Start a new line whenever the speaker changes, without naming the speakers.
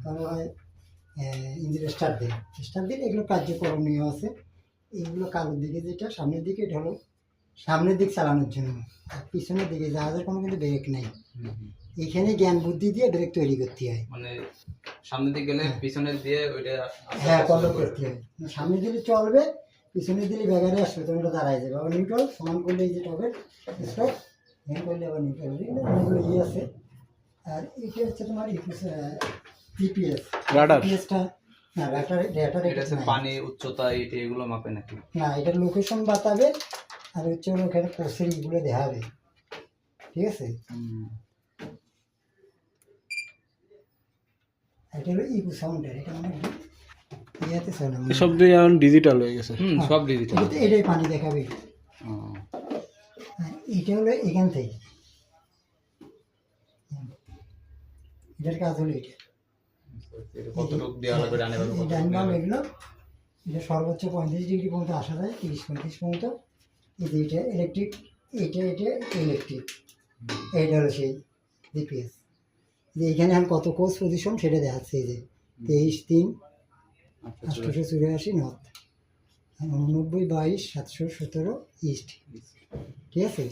তাহলে হয় engine start দিলে এগুলো কার্যকরণীয় আছে। এইগুলো কালোর দিকে যেটা সামনের দিকে, এটা হলো সামনের দিক চালানোর জন্য। আর পিছনের দিকে জাহাজের কোনো কিন্তু ব্রেক নেই। এখানে জ্ঞান বুদ্ধি দিয়ে ব্রেক তৈরি করতে হয়।
মানে সামনের দিকে গেলে পিছনের দিয়ে ওইটা
হ্যাঁ কন্ট্রোল করতে হয়। সামনে দিলে চলবে, পিছনে দিলে ব্যাগারে আসবে, তুমি ওটা দাঁড়ায় যাবে। আবার নিউট্রাল সমান করলে এই যেটা হবে স্টপ, হ্যান্ড করলে আবার নিউট্রাল হবে। অনেকগুলো ইয়ে আছে। আর এটা হচ্ছে তোমার জিপিএস। জিপিএসটা না, রাটার
এটা হচ্ছে পানি উচ্চতা এটা এগুলো মাপে নাকি?
না, এটার লোকেশন বাতাবে, আর হচ্ছে হলো ওখানে কোর্সের ইগুলো দেখাবে। ঠিক আছে, এটা হলো ইকো সাউন্ডার। এটা মানে ইয়াতে চলে,
সব দিয়ে এখন ডিজিটাল হয়ে গেছে।
সব ডিজিটাল।
এটাই পানি দেখাবে। এটা হলো এখান থেকে, এটার কাজ হলো এটা।
কতটুকু দেওয়া লাগবে ডানে বামে কতটুকু
ডান
দেওয়া
বাম
লাগবে?
এগুলো, এটা সর্বোচ্চ 35 ডিগ্রি পর্যন্ত আসা যায়, 30-35 পর্যন্ত। এটা ইলেকট্রিক, এটা ইলেকট্রিক। এইটা হলো সেই জিপিএস। যে এখানে এখন কত কোর্স পজিশন সেটা দেখাচ্ছে। এই যে 23-3-884 নর্থ, 89-22-717 ইস্ট। ঠিক আছে।